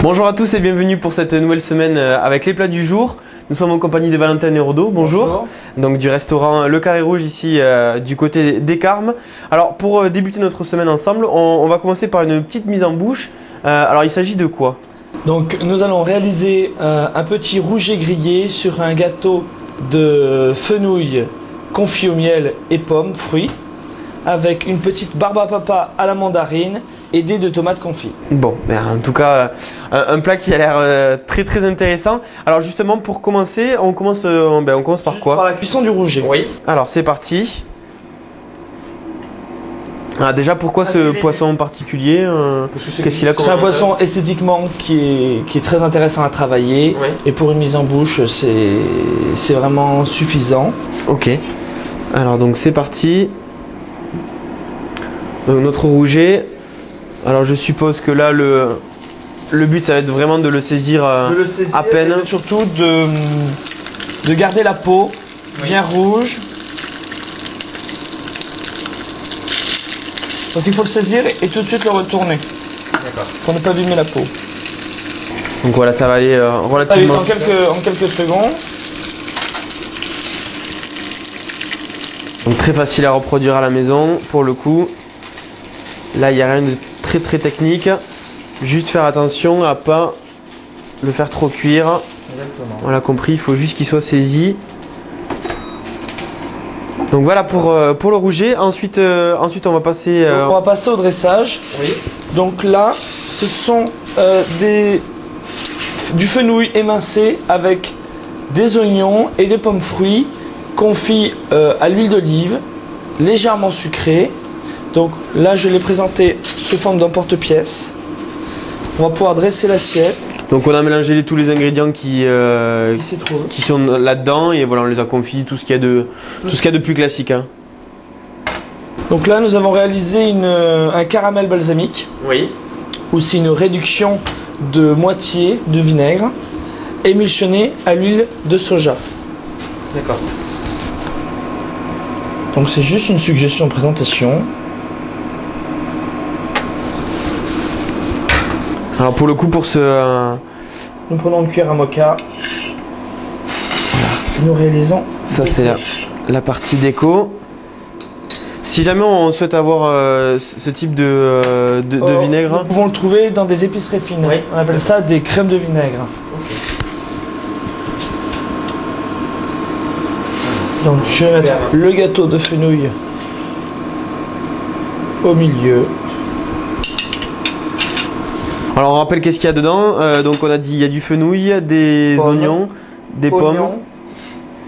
Bonjour à tous et bienvenue pour cette nouvelle semaine avec les plats du jour. Nous sommes en compagnie de Valentin et Rodo. Bonjour. Bonjour. Donc du restaurant Le Carré Rouge ici du côté des Carmes. Alors pour débuter notre semaine ensemble, on va commencer par une petite mise en bouche. Alors il s'agit de quoi? Donc nous allons réaliser un petit rouget grillé sur un gâteau de fenouil confit au miel et pommes, fruits, avec une petite barbe à papa à la mandarine et des 2 tomates confits. Bon, en tout cas, un plat qui a l'air très intéressant. Alors justement, pour commencer, on commence par quoi? Par la cuisson du rouget. Oui. Alors c'est parti. Ah, déjà, pourquoi ce poisson en particulier? Qu'est-ce qu'il a? C'est un poisson esthétiquement qui est très intéressant à travailler. Oui. Et pour une mise en bouche, c'est vraiment suffisant. Ok. Alors donc c'est parti. Donc notre rouget. Alors je suppose que là le but ça va être vraiment de le saisir, à peine. Surtout de garder la peau bien rouge. Donc il faut le saisir et tout de suite le retourner. D'accord. Pour ne pas abîmer la peau. Donc voilà, ça va aller relativement. En quelques secondes. Donc très facile à reproduire à la maison pour le coup. Là il n'y a rien de très technique, juste faire attention à pas le faire trop cuire. Exactement. On l'a compris, il faut juste qu'il soit saisi. Donc voilà pour le rouget. Ensuite on va passer on va passer au dressage. Oui. Donc là ce sont du fenouil émincé avec des oignons et des pommes fruits confits à l'huile d'olive, légèrement sucrés. Donc là je l'ai présenté sous forme d'un porte-pièce. On va pouvoir dresser l'assiette. Donc on a mélangé tous les ingrédients qui sont là-dedans et voilà, on les a confits, tout ce qu'il y a de plus classique. Hein. Donc là nous avons réalisé un caramel balsamique. Oui. Aussi une réduction de moitié de vinaigre émulsionné à l'huile de soja. D'accord. Donc c'est juste une suggestion de présentation. Alors pour le coup, pour ce... Nous prenons une cuillère à moka. Nous réalisons... Ça c'est la partie déco. Si jamais on souhaite avoir ce type de vinaigre... Nous pouvons le trouver dans des épiceries fines. Oui. On appelle ça des crèmes de vinaigre. Okay. Donc je vais mettre le gâteau de fenouil au milieu. Alors on rappelle qu'est-ce qu'il y a dedans. Donc on a dit il y a du fenouil, des oignons, des pommes,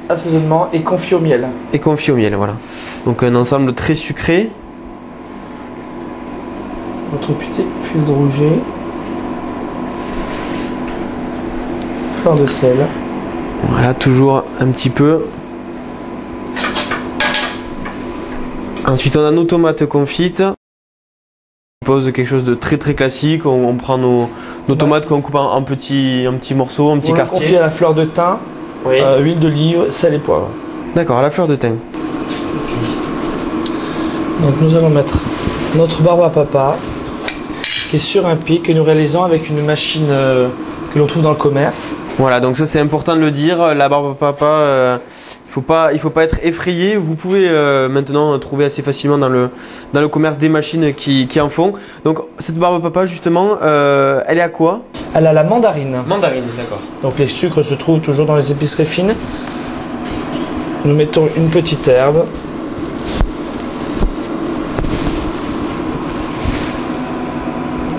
assaisonnement et confit au miel. Et confit au miel, voilà. Donc un ensemble très sucré. Notre petit fil de rouget, fleur de sel. Voilà, toujours un petit peu. Ensuite on a nos tomates confites. On pose quelque chose de très classique, on prend nos tomates qu'on coupe en petits morceaux, en petits quartiers. On confie à la fleur de thym, oui. Huile d'olive, sel et poivre. D'accord, à la fleur de thym. Donc nous allons mettre notre barbe à papa qui est sur un pic que nous réalisons avec une machine que l'on trouve dans le commerce. Voilà, donc ça c'est important de le dire, la barbe à papa... il faut pas être effrayé. Vous pouvez maintenant trouver assez facilement dans le commerce des machines qui en font. Donc cette barbe à papa justement, elle est à quoi? Elle a la mandarine. Mandarine, d'accord. Donc les sucres se trouvent toujours dans les épiceries fines. Nous mettons une petite herbe.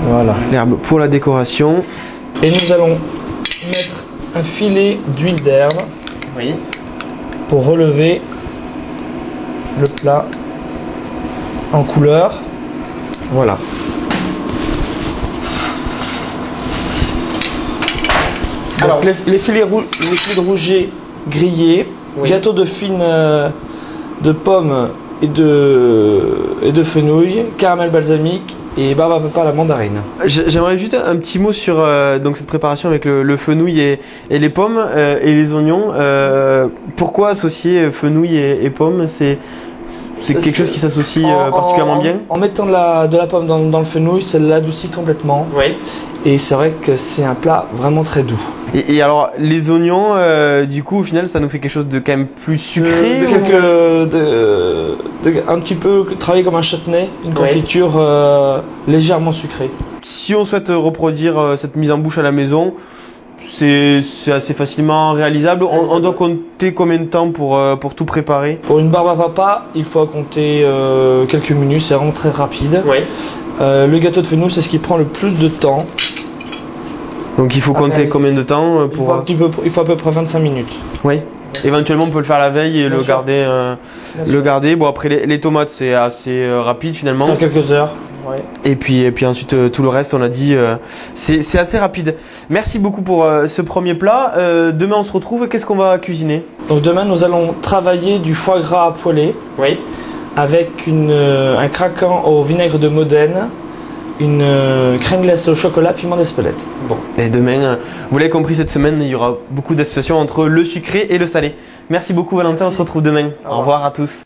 Voilà. L'herbe pour la décoration. Et nous allons mettre un filet d'huile d'herbe. Oui. Pour relever le plat en couleur. Voilà. Alors, les filets de rouget grillés, oui. Gâteau de fine de pommes et de fenouil, caramel balsamique et barbe à papa à la mandarine. J'aimerais juste un petit mot sur donc cette préparation avec le fenouil et les pommes et les oignons. Pourquoi associer fenouil et pommes? C'est quelque chose qui s'associe particulièrement bien. En mettant de la pomme dans le fenouil, ça l'adoucit complètement. Oui. Et c'est vrai que c'est un plat vraiment très doux. Et alors, les oignons, du coup, au final, ça nous fait quelque chose de quand même plus sucré un petit peu travailler comme un chutney, une confiture légèrement sucrée. Si on souhaite reproduire cette mise en bouche à la maison, c'est assez facilement réalisable. On doit compter combien de temps pour tout préparer? Pour une barbe à papa, il faut compter quelques minutes, c'est vraiment très rapide. Oui. Le gâteau de fenouil, c'est ce qui prend le plus de temps. Donc il faut compter combien de temps pour... Il faut à peu près 25 minutes. Oui. Éventuellement on peut le faire la veille et le garder. Bon après les tomates c'est assez rapide finalement. Dans quelques heures. Ouais. Et puis ensuite tout le reste on a dit c'est assez rapide. Merci beaucoup pour ce premier plat. Demain on se retrouve, qu'est-ce qu'on va cuisiner? Donc demain nous allons travailler du foie gras à poêler. Oui. Avec un craquant au vinaigre de Modène, une crème glacée au chocolat, piment d'Espelette. Bon. Et demain, vous l'avez compris, cette semaine, il y aura beaucoup d'associations entre le sucré et le salé. Merci beaucoup Valentin, on se retrouve demain. Au revoir à tous.